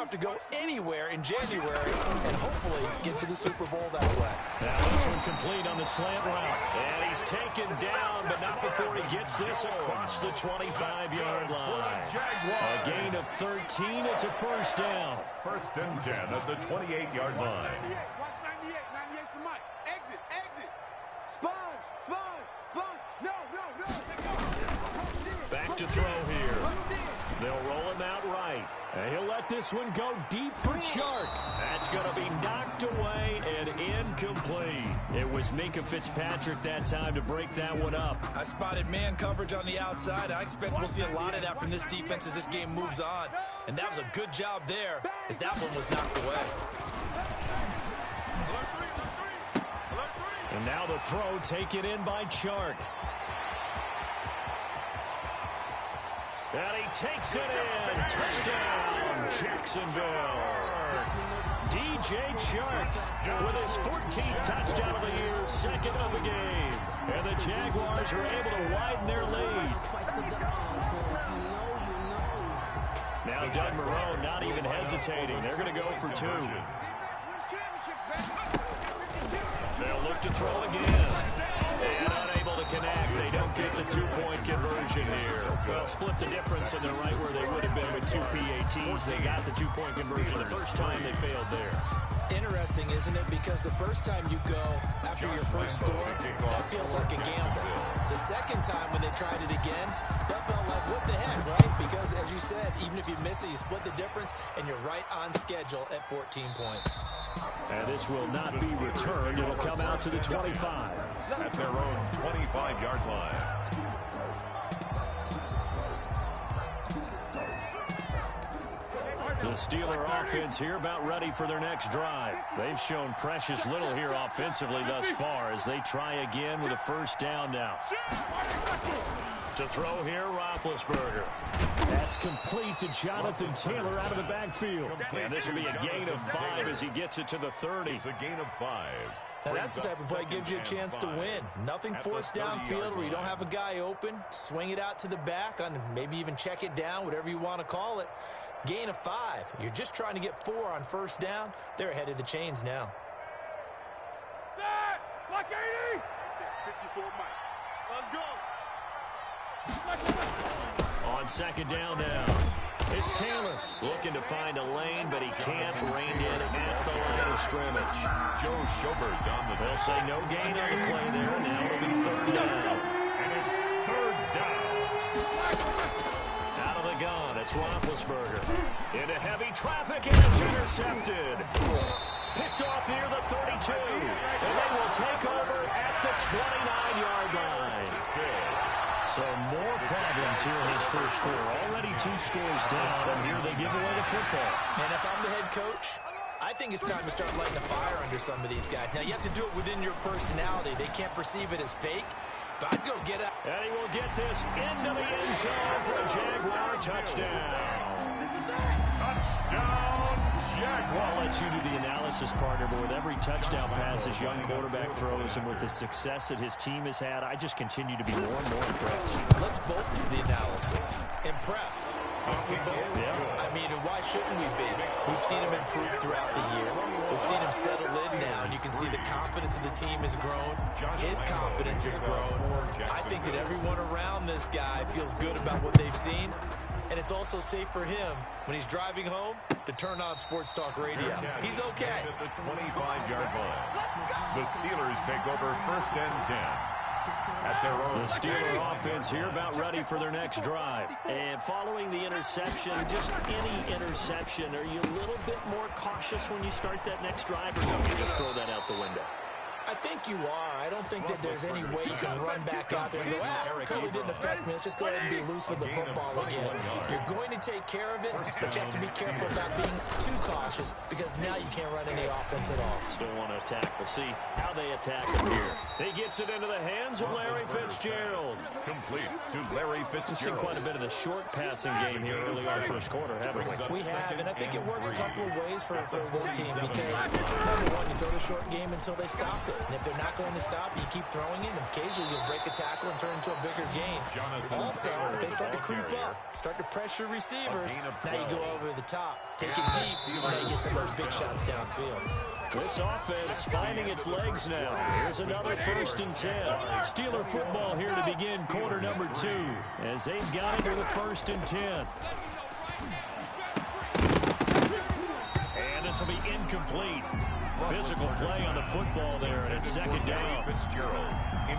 have to go anywhere in January and hopefully get to the Super Bowl that way. Now this one complete on the slant route. And he's taken down, but not before he gets this across the 25-yard line. A gain of 13. It's a first down. First and 10 at the 28-yard line. 98. Watch 98. 98's the mic. Exit. Exit. Sponge. Sponge. Sponge. No. Back to throw here. They'll roll him out right. And he'll let this one go deep for Chark. That's going to be knocked away and incomplete. It was Minka Fitzpatrick that time to break that one up. I spotted man coverage on the outside. I expect we'll see a lot of that from this defense as this game moves on. And that was a good job there as that one was knocked away. And now the throw taken in by Chark. And he takes it in. Touchdown, Jacksonville. DJ Chark with his 14th touchdown of the year, second of the game. And the Jaguars are able to widen their lead. Now Doug Marrone not even hesitating. They're going to go for two. They'll look to throw again. And unable to connect. They don't get the two-point conversion here. Well, split the difference, and they're right where they would have been with two PATs. They got the two-point conversion the first time. They failed there. Interesting, isn't it? Because the first time you go after your first score, that feels like a gamble. The second time when they tried it again, that felt like, what the heck, right? Because, as you said, even if you miss it, you split the difference, and you're right on schedule at 14 points. And this will not be returned. It'll come out to the 25. At their own 25-yard line. The Steeler offense here about ready for their next drive. They've shown precious little here offensively thus far as they try again with a first down now. To throw here, Roethlisberger. That's complete to Jonathan Taylor out of the backfield. And this will be a gain of 5 as he gets it to the 30. It's a gain of 5. Now that's the type of play that gives you a chance to win. Nothing forced downfield where you don't have a guy open. Swing it out to the back, on maybe even check it down, whatever you want to call it. Gain of 5. You're just trying to get 4 on first down. They're ahead of the chains now. Block 80. 54 Mike. Let's go. On second down now. It's Taylor looking to find a lane, but he can't. Reined in at the line of scrimmage. Joe Schobert on the. They'll say no gain on the play there. Now it'll be third down. And it's third down. Out of the gun, it's Roethlisberger. Into heavy traffic, and it's intercepted. Picked off near the 32. And they will take over at the 29-yard line. So more problems here in this first quarter. Already 2 scores down, and here they give away the football. And if I'm the head coach, I think it's time to start lighting a fire under some of these guys. Now, you have to do it within your personality. They can't perceive it as fake, but I'd go get it. And he will get this into the end zone for a Jaguar touchdown. Touchdown, Jaguar. I'll let you do the analysis, partner, but with every touchdown pass his young quarterback throws and with the success that his team has had, I just continue to be more and more impressed. Let's both do the analysis. Impressed. Aren't we both? Yeah. I mean, why shouldn't we be? We've seen him improve throughout the year. We've seen him settle in now, and you can see the confidence of the team has grown. His confidence has grown. I think that everyone around this guy feels good about what they've seen. And it's also safe for him when he's driving home to turn on Sports Talk Radio. He's okay. At the 25-yard line. The Steelers take over first and 10. At their own. The Steeler offense here about ready for their next drive. And following the interception, just any interception, are you a little bit more cautious when you start that next drive, or don't you just throw that out the window? I think you are. I don't think that there's any way you can run back out there and go, totally didn't affect me. Let's just go ahead and be loose with the football again. You're going to take care of it, but you have to be careful about being too cautious because now you can't run any offense at all. Still want to attack. We'll see how they attack it here. He gets it into the hands of Larry Fitzgerald. Complete to Larry Fitzgerald. We've seen quite a bit of the short passing game here early on first quarter, haven't we? We have, and I think it works a couple of ways for this team because, number one, you throw the short game until they stop it. And if they're not going to stop, you keep throwing it, and occasionally you'll break a tackle and turn into a bigger gain. Also, if they start to creep up, start to pressure receivers, now you go over the top, take it deep, and now you get some of those big shots downfield. This offense finding its legs now. Here's another 1st and 10. Steeler football here to begin quarter number 2 as they've got into the 1st and 10. And this will be incomplete. Physical play on the football there, and it's 2nd down.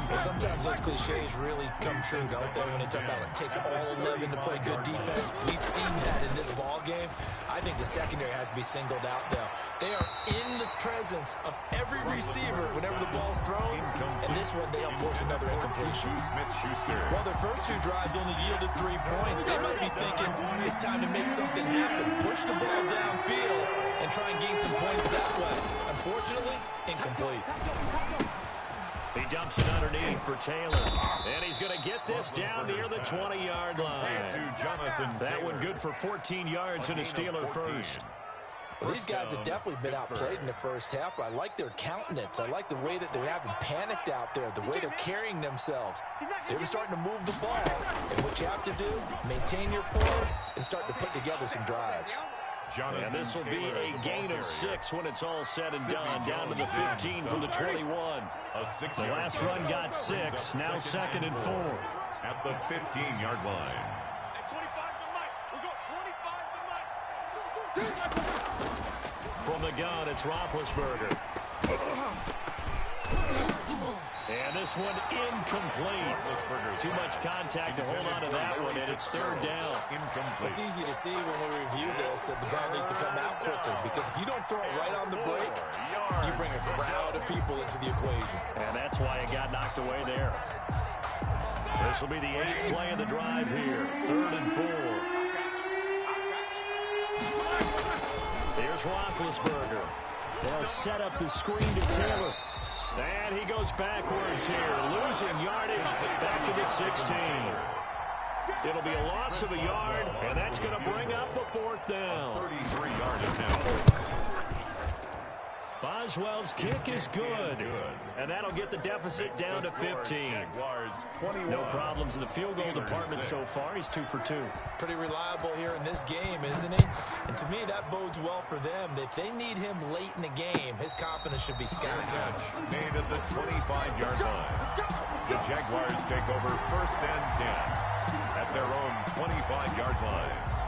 Well, sometimes those cliches really come true, don't they, when they talk about it takes all 11 to play good defense. We've seen that in this ball game. I think the secondary has to be singled out, though. They are in the presence of every receiver whenever the ball's thrown, and this one they help force another incompletion. While their first 2 drives only yielded 3 points, they might be thinking it's time to make something happen. Push the ball downfield and try and gain some points that way. Unfortunately, incomplete. He dumps it underneath for Taylor. And he's going to get this down near the 20-yard line. That one good for 14 yards in a Steeler first. Well, these guys have definitely been outplayed in the first half, but I like their countenance. I like the way that they're having panicked out there, the way they're carrying themselves. They're starting to move the ball. And what you have to do, maintain your poise and start to put together some drives. And this will be a gain of 6 when it's all said and done, down to the 15 from the 21. The last run got 6, now 2nd and 4. At the 15-yard line. From the gun, it's Roethlisberger. And this one incomplete. Too much contact to hold on to that one, and it's 3rd down. It's easy to see when we review this that the ball needs to come out quicker, because if you don't throw it right on the break, you bring a crowd of people into the equation. And that's why it got knocked away there. This will be the 8th play of the drive here. 3rd and 4. Here's Roethlisberger. They'll set up the screen to Taylor. And he goes backwards here, losing yardage back to the 16. It'll be a loss of a yard, and that's going to bring up a 4th down. 33 yardage now. Boswell's kick is good, and that'll get the deficit down to 15. No problems in the field goal department so far. He's 2 for 2. Pretty reliable here in this game, isn't he? And to me, that bodes well for them. If they need him late in the game, his confidence should be sky high. Made at the 25-yard line. The Jaguars take over 1st and 10 at their own 25-yard line.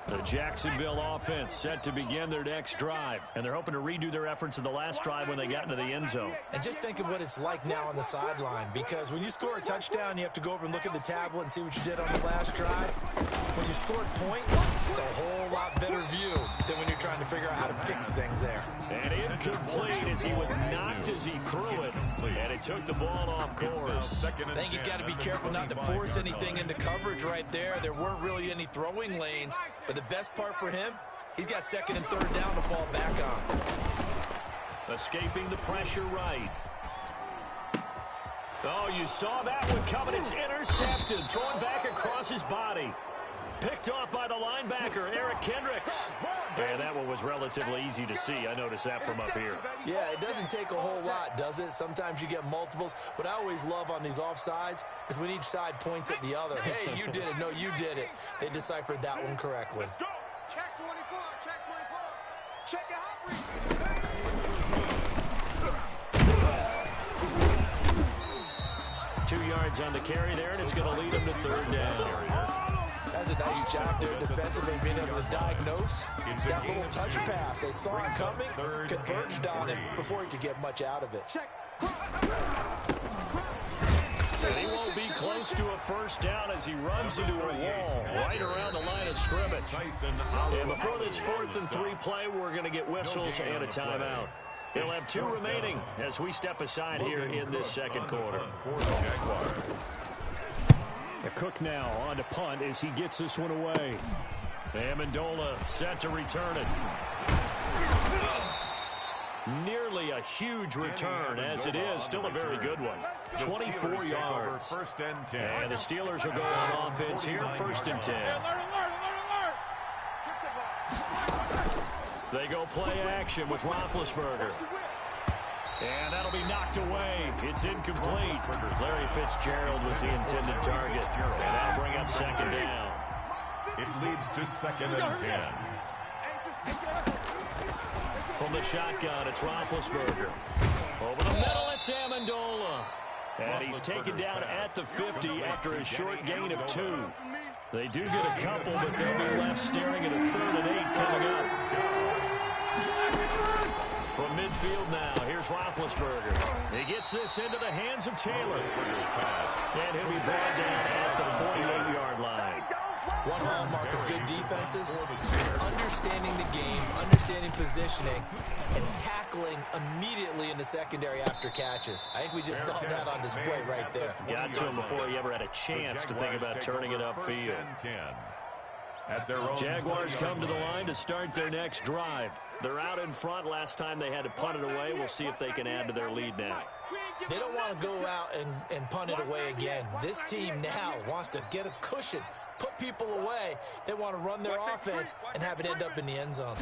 The Jacksonville offense set to begin their next drive, and they're hoping to redo their efforts in the last drive when they got into the end zone. And just think of what it's like now on the sideline, because when you score a touchdown, you have to go over and look at the tablet and see what you did on the last drive. When you scored points, it's a whole lot better view than when you're trying to figure out how to fix things there. And incomplete as he was knocked as he threw it, and it took the ball off course. I think he's got to be careful not to force anything into coverage right there. There weren't really any throwing lanes, but the best part for him, he's got 2nd and 3rd down to fall back on. Escaping the pressure right. Oh, you saw that one coming. It's intercepted. Thrown back across his body. Picked off by the linebacker, Eric Kendricks. And that one was relatively easy to see. I noticed that from up here. Yeah, it doesn't take a whole lot, does it? Sometimes you get multiples. What I always love on these offsides is when each side points at the other. Hey, you did it. No, you did it. They deciphered that one correctly. Let's go. Check 24. Check 24. Check your hot read. 2 yards on the carry there, and it's going to lead him to 3rd down. That's a nice job there defensively, being able to diagnose that little touch pass. They saw it coming, converged on it before he could get much out of it. And he won't be close to a 1st down as he runs into a wall right around the line of scrimmage. And before this 4th and 3 play, we're going to get whistles and a timeout. He'll have 2 remaining as we step aside here in this 2nd quarter. The Cook now on to punt as he gets this one away. Amendola set to return it. Nearly a huge return, as it is. Still a very good one. 24 yards. First and 10. And the Steelers will go on offense here, 1st and 10. They go play action with Roethlisberger. And that'll be knocked away. It's incomplete. Larry Fitzgerald was the intended target. And that'll bring up second down. It leads to 2nd and 10. From the shotgun, it's Roethlisberger. Over the middle, it's Amendola. And he's taken down at the 50 after a short gain of 2. They do get a couple, but they'll be left staring at a 3rd and 8 coming up. From midfield now, here's Roethlisberger. He gets this into the hands of Taylor. And he'll be brought down at the 48-yard line. One hallmark of good defenses is understanding the game, understanding positioning, and tackling immediately in the secondary after catches. I think we just saw that on display right there. Got to him before he ever had a chance to think about turning it upfield. Jaguars come to the line to start their next drive. They're out in front. Last time they had to punt it away. We'll see if they can add to their lead now. They don't want to go out and punt it away again. This team now wants to get a cushion, put people away. They want to run their offense and have it end up in the end zone.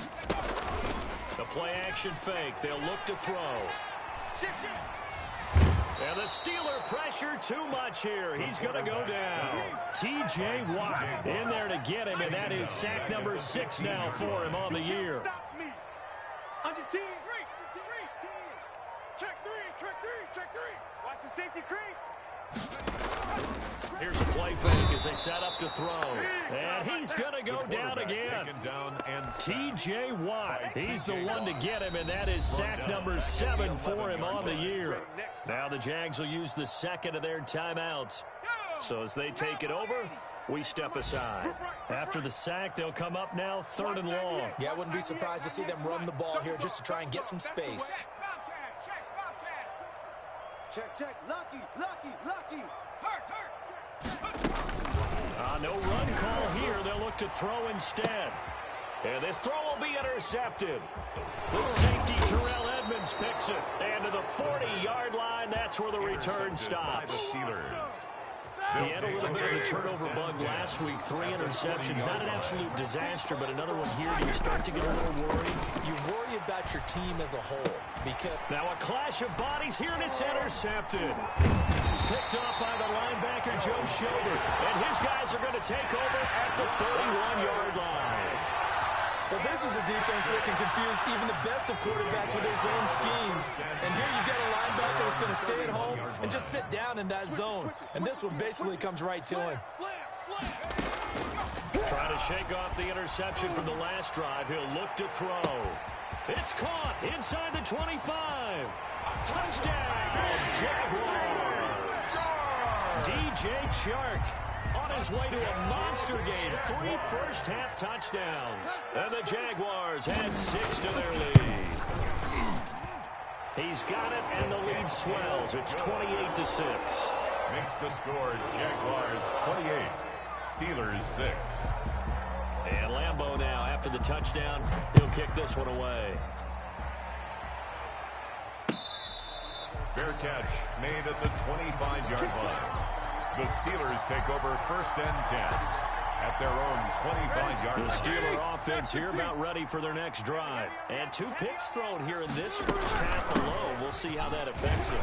The play-action fake. They'll look to throw. And the Steeler pressure too much here. He's going to go down. T.J. Watt in there to get him, and that is sack number 6 now for him on the year. Under team. Check three. Watch the safety creep. Here's a play fake as they set up to throw. And he's going to go down again. T.J. Watt, he's the one to get him, and that is sack number 7 for him on the year. Now the Jags will use the second of their timeouts. So as they take it over, we step aside. After the sack, they'll come up now 3rd and long. Yeah, I wouldn't be surprised to see them run the ball here just to try and get some space. Check. Lucky. Hurt. No run call here. They'll look to throw instead. And this throw will be intercepted. The safety, Terrell Edmonds, picks it. And to the 40-yard line, that's where the return stops. He had a little bit of the turnover bug last week. 3 interceptions. Not an absolute disaster, but another one here. Do you start to get a little worried? You worry about your team as a whole. Because now a clash of bodies here, and it's intercepted. Picked up by the linebacker, Joe Schobert. And his guys are going to take over at the 31-yard line. Well, this is a defense that can confuse even the best of quarterbacks with their zone schemes. And here you get a linebacker that's going to stay at home and just sit down in that zone. And this one basically comes right to him. Trying to shake off the interception from the last drive. He'll look to throw. It's caught inside the 25. Touchdown, Jaguars. DJ Chark on his way to a monster game. 3 first-half touchdowns. And the Jaguars had 6 to their lead. He's got it, and the lead swells. It's 28-6. Makes the score Jaguars 28, Steelers 6. And Lambeau now, after the touchdown, he'll kick this one away. Fair catch made at the 25-yard line. The Steelers take over 1st and 10 at their own 25-yard line. The Steeler offense here about ready for their next drive. And 2 picks thrown here in this first half alone. We'll see how that affects him.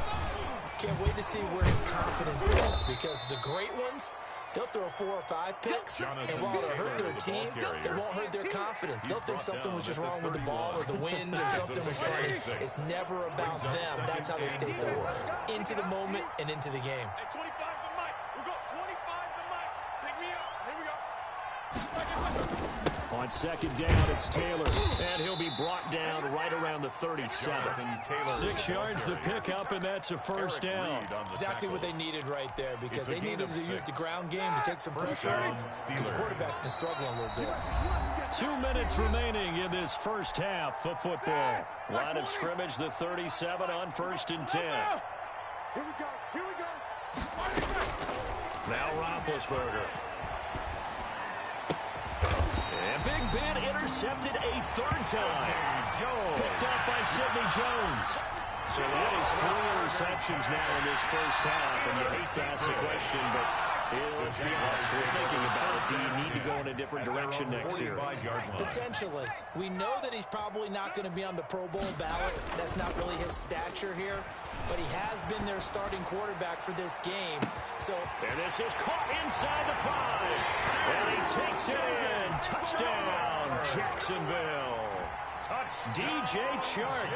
Can't wait to see where his confidence is, because the great ones, they'll throw 4 or 5 picks, and while it'll hurt their team, it won't hurt their confidence. They'll think something was just wrong with the ball or the wind or something was funny. It's never about them. That's how they stay so into the moment and into the game. Hey, 25 to Mike. We got 25 to Mike. Pick me up. Here we go. On second down, it's Taylor, and he'll be brought down right around the 37. 6 yards the pickup, and that's a first down. Exactly what they needed right there, because they needed to use the ground game to take some pressure off, because the quarterback's been struggling a little bit. 2 minutes remaining in this first half of football. Line of scrimmage, the 37 on 1st and 10. Here we go. Now Roethlisberger. And Big Ben intercepted a 3rd time. Picked up by Sidney Jones. So that is 3 interceptions now in this first half. And you hate to ask the question, but Let's be honest, we're thinking about it. Do you need to go in a different direction next year? Potentially. We know that he's probably not going to be on the Pro Bowl ballot. That's not really his stature here. But he has been their starting quarterback for this game. And this is caught inside the 5. And he takes it in. Touchdown, Jacksonville. DJ Chark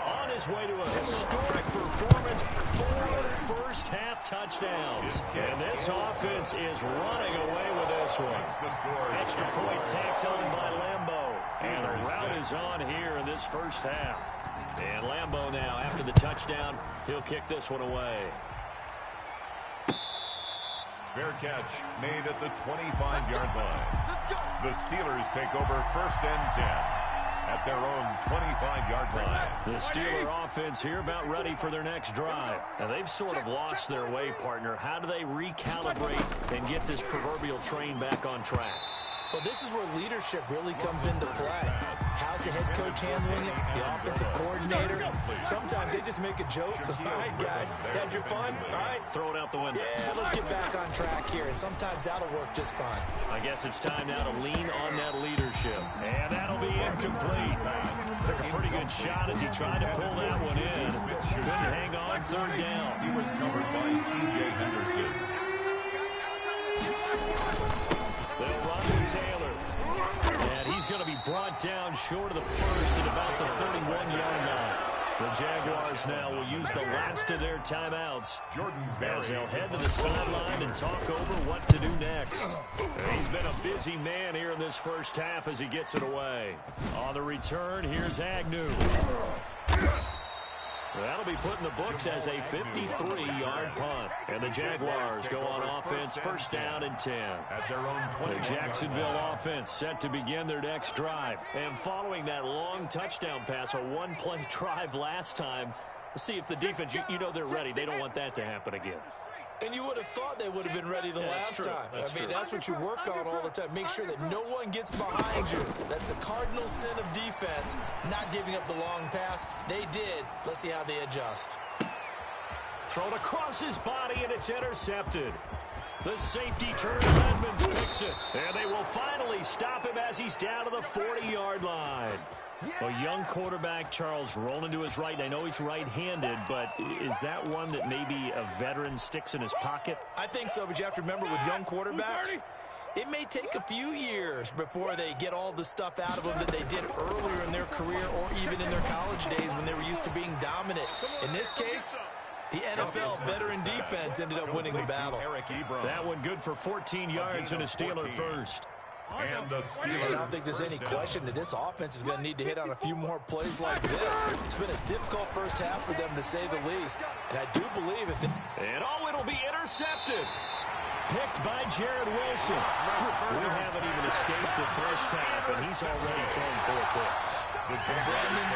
on his way to a historic performance. 4 first-half touchdowns. And this offense is running away with this one. Extra point tacked on by Lambeau. And the route is on here in this first half. And Lambeau now, after the touchdown, he'll kick this one away. Fair catch made at the 25-yard line. The Steelers take over first and 10 at their own 25-yard line. The Steeler offense here about ready for their next drive. Now, they've sort of lost their way, partner. How do they recalibrate and get this proverbial train back on track? Well, this is where leadership really comes into play. How's the head coach handling it? The offensive coordinator? Sometimes they just make a joke. All right, guys, had your fun? All right. Throw it out the window. Yeah, let's get back on track here. And sometimes that'll work just fine. I guess it's time now to lean on that leadership. And that'll be incomplete. Took a pretty good shot as he tried to pull that one in. Couldn't hang on third down. He was covered by C.J. Henderson. They'll run to Taylor. And he's going to be brought down short of the first at about the 31-yard line. The Jaguars now will use the last of their timeouts as they'll head to the sideline and talk over what to do next. He's been a busy man here in this first half as he gets it away. On the return, here's Agnew. That'll be put in the books as a 53-yard punt. And the Jaguars go on offense, first down and 10. At their own 20. The Jacksonville offense set to begin their next drive. And following that long touchdown pass, a one-play drive last time, see if the defense, you know they're ready. They don't want that to happen again. And you would have thought they would have been ready the last time. That's what you work on all the time. Make sure that no one gets behind you. That's the cardinal sin of defense, not giving up the long pass. They did. Let's see how they adjust. Thrown across his body, and it's intercepted. The safety turns, Edmonds picks it. And they will finally stop him as he's down to the 40-yard line. A young quarterback, Charles, rolling to his right. I know he's right-handed, but is that one that maybe a veteran sticks in his pocket? I think so, but you have to remember with young quarterbacks, it may take a few years before they get all the stuff out of them that they did earlier in their career or even in their college days when they were used to being dominant. In this case, the NFL veteran defense ended up winning the battle. That one good for 14 yards and a Steeler first. And the Steelers. I don't think there's any question that this offense is going to need to hit on a few more plays like this. It's been a difficult first half for them, to say the least. And I do believe if they... And it'll be intercepted. Picked by Jared Wilson. We haven't even escaped the first half, and he's already thrown 4 picks. Brandon,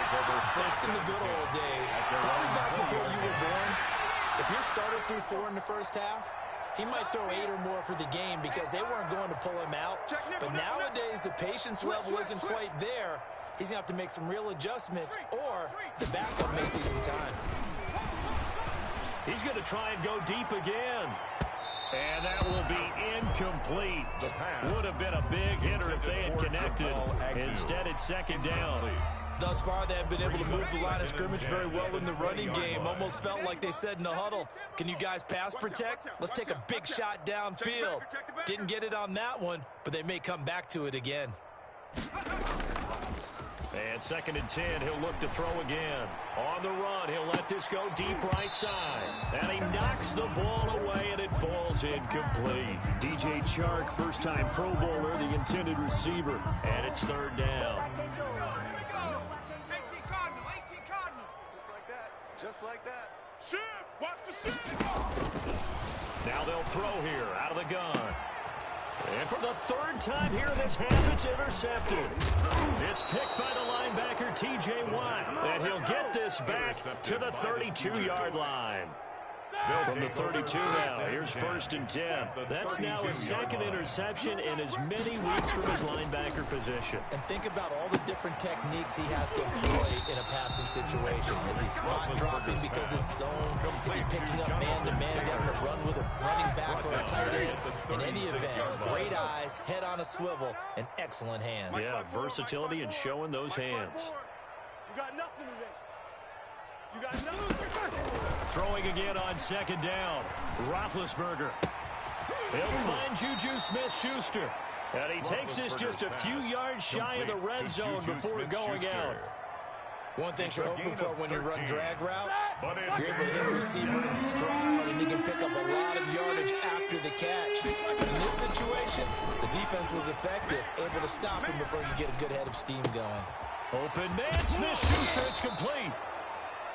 back in the good old days, probably back before you were born, if your starter threw 4 in the first half, he might throw 8 or more for the game because they weren't going to pull him out. But nowadays, the patience level isn't quite there. He's going to have to make some real adjustments, or the backup may see some time. He's going to try and go deep again. And that will be incomplete. Would have been a big hitter if they had connected. Instead, it's second down. Thus far, they have been able to move the line of scrimmage very well in the running game. Almost felt like they said in the huddle, can you guys pass protect? Let's take a big shot downfield. Didn't get it on that one, but they may come back to it again. And second and 10, he'll look to throw again. On the run, he'll let this go deep right side. And he knocks the ball away, and it falls incomplete. DJ Chark, first-time Pro Bowler, the intended receiver. And it's third down. 18 Cardinal. Just like that. Shift! Watch the shift! Now they'll throw here out of the gun. And for the third time here in this half, it's intercepted. It's picked by the linebacker, T.J. Watt. And he'll get this back to the 32-yard line. From the 32 now, here's first and 10. That's now his second interception in as many weeks from his linebacker position. And think about all the different techniques he has to employ in a passing situation. Is he spot dropping because it's zone? Is he picking up man-to-man? Is he having to run with a running back or a tight end? In any event, great eyes, head on a swivel, and excellent hands. Yeah, versatility and showing those hands. You got nothing today. You got nothing. Throwing again on second down. Roethlisberger. He'll find Juju Smith-Schuster. And he takes this just a few yards shy of the red zone before going out. One thing you're hoping for when you run drag routes, you're able to hit a receiver in stride, and he can pick up a lot of yardage after the catch. But in this situation, the defense was effective, able to stop him before you get a good head of steam going. Open man, Smith-Schuster, it's complete.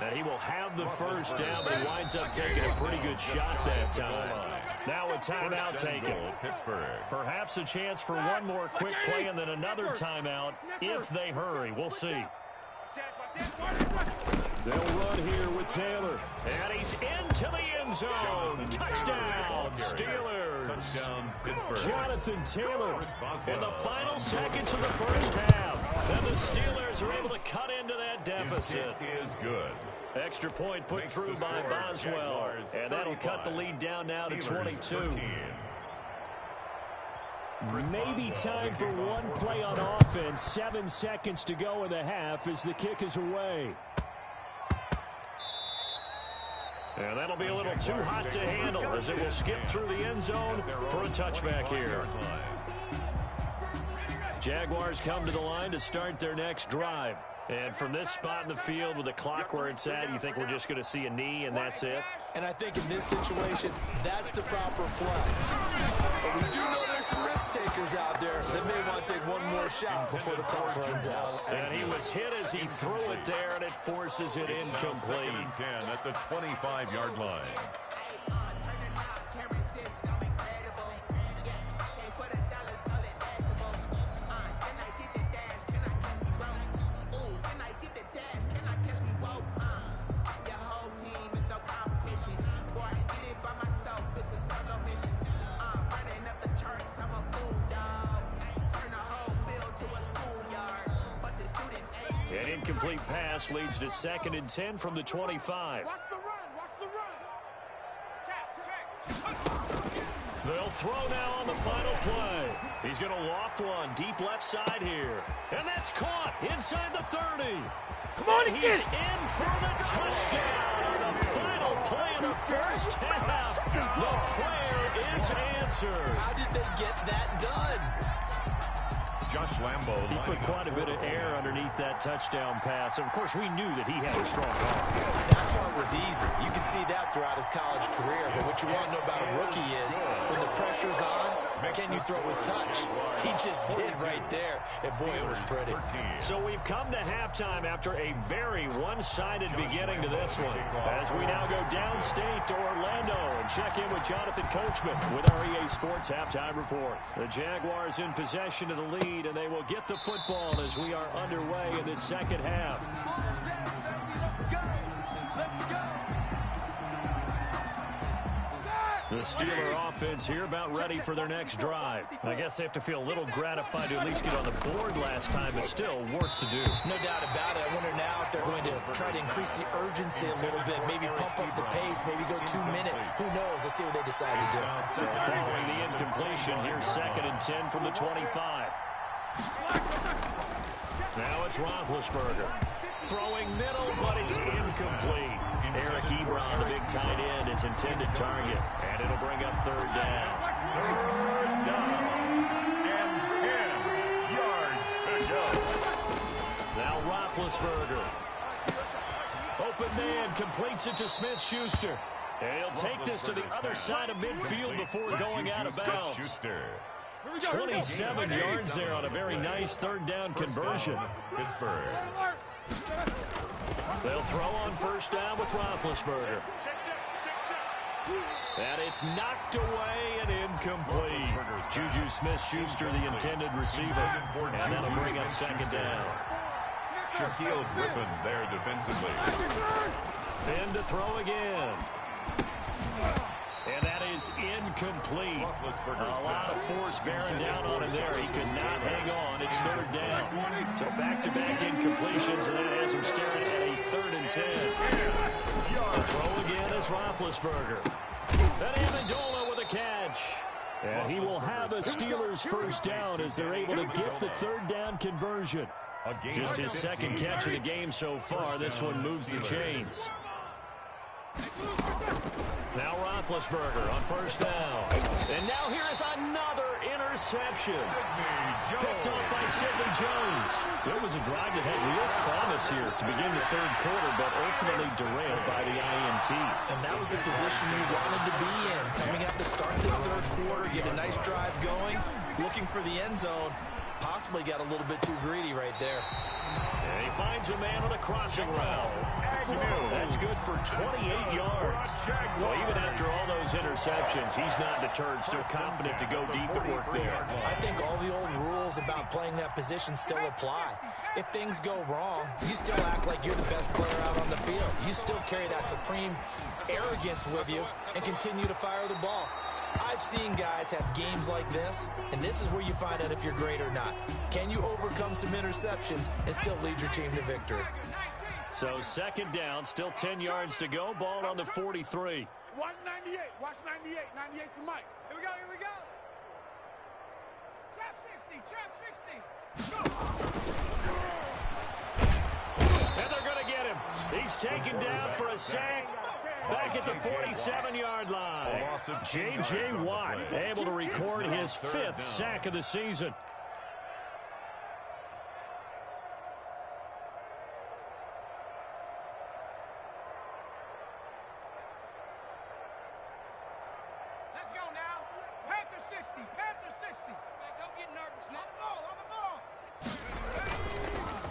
And he will have the first down, but he winds up taking a pretty good shot that time. Now a timeout taken. Perhaps a chance for one more quick play and then another timeout if they hurry. We'll see. They'll run here with Taylor. And he's into the end zone. Touchdown, Steelers. Touchdown, Pittsburgh. Jonathan Taylor in the final seconds of the first half. And the Steelers are able to cut into that deficit. It is good. Extra point put through by Boswell. And that'll cut the lead down now to 22. Maybe time for one play on offense. 7 seconds to go in the half as the kick is away. And that'll be a little too hot to handle as it will skip through the end zone for a touchback here. Jaguars come to the line to start their next drive. And from this spot in the field with the clock where it's at, you think we're just going to see a knee and that's it? And I think in this situation, that's the proper play. But we do know there's some risk takers out there that may want to take one more shot before the clock runs out. And he was hit as he threw it there, and it forces it incomplete. 2nd and 10 at the 25-yard line. An incomplete pass leads to 2nd and 10 from the 25. Watch the run. Watch the run. Check. They'll throw now on the final play. He's going to loft one deep left side here. And that's caught inside the 30. Come on, and he's in for the touchdown on the final play of the first half. The prayer is answered. How did they get that done? Josh Lambo. He put quite a bit of air underneath that touchdown pass. Of course, we knew that he had a strong arm. That part was easy. You can see that throughout his college career. But what you want to know about a rookie is when the pressure's on, can you throw with touch? He just did right there. And boy, it was pretty. So we've come to halftime after a very one-sided beginning to this one. As we now go downstate to Orlando and check in with Jonathan Coachman with our EA Sports Halftime Report. The Jaguars in possession of the lead, and they will get the football as we are underway in the second half. The Steeler offense here about ready for their next drive. I guess they have to feel a little gratified to at least get on the board last time, but still work to do. No doubt about it. I wonder now if they're going to try to increase the urgency a little bit, maybe pump up the pace, maybe go 2 minute. Who knows? Let's see what they decide to do. So following the incompletion, here's 2nd and 10 from the 25. Now it's Roethlisberger. Throwing middle, but it's incomplete. Eric Ebron, the big tight end, is intended target. And it'll bring up 3rd down. 3rd down. And 10 yards to go. Now Roethlisberger. Open man, completes it to Smith-Schuster. And he'll take this to the other side of midfield before going out of bounds. 27 yards there on a very nice 3rd down conversion. Pittsburgh. They'll throw on 1st down with Roethlisberger. And it's knocked away and incomplete. Juju Smith-Schuster, the intended receiver. And that'll bring up 2nd down. Shaquille Griffin there defensively. In to throw again. And that is incomplete. A lot of force bearing down on him there. He could not hang on. It's 3rd down. So back-to-back incompletions, and that has him staring at a 3rd and 10. To throw again is Roethlisberger. And Amendola with a catch. And he will have a Steelers first down as they're able to get the third down conversion. Just his second catch of the game so far. This one moves the chains. Now Roethlisberger on first down. And now here is another interception. Picked off by Sidney Jones. So it was a drive that had real promise here to begin the third quarter, but ultimately derailed by the INT. And that was the position you wanted to be in. Coming out to start this third quarter, get a nice drive going, looking for the end zone. Possibly got a little bit too greedy right there. And he finds a man on a crossing route. That's good for 28 yards. Well, even after all those interceptions, he's not deterred, still confident to go deep at work there. I think all the old rules about playing that position still apply. If things go wrong, you still act like you're the best player out on the field. You still carry that supreme arrogance with you and continue to fire the ball. I've seen guys have games like this, and this is where you find out if you're great or not. Can you overcome some interceptions and still lead your team to victory? So second down, still 10 yards to go. Ball on the 43. Watch 98. Watch 98. 98's the mic. Here we go. Here we go. Trap 60. Trap 60. And they're going to get him. He's taken down for a sack. Back at the 47-yard line. J.J. Watt able to record his 5th sack of the season. Let's go now. Panther 60. Panther 60. Don't get nervous. On the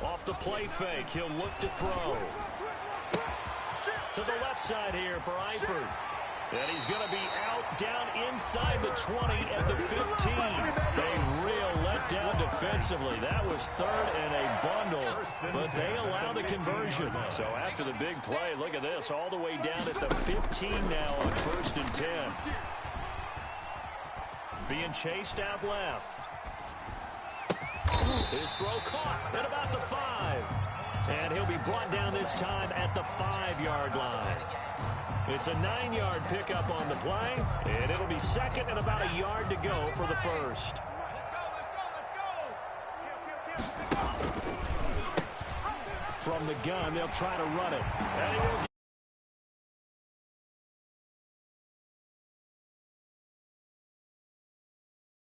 ball. Off the play fake, he'll look to throw. To the left side here for Eifert. And he's going to be out down inside the 20 at the 15. A real letdown defensively. That was third and a bundle, but they allow the conversion. So after the big play, look at this, all the way down at the 15 now on 1st and 10. Being chased out left. His throw caught at about the 5. And he'll be brought down this time at the 5-yard line. It's a 9-yard pickup on the play, and it'll be second and about a yard to go for the first. From the gun, they'll try to run it. And he will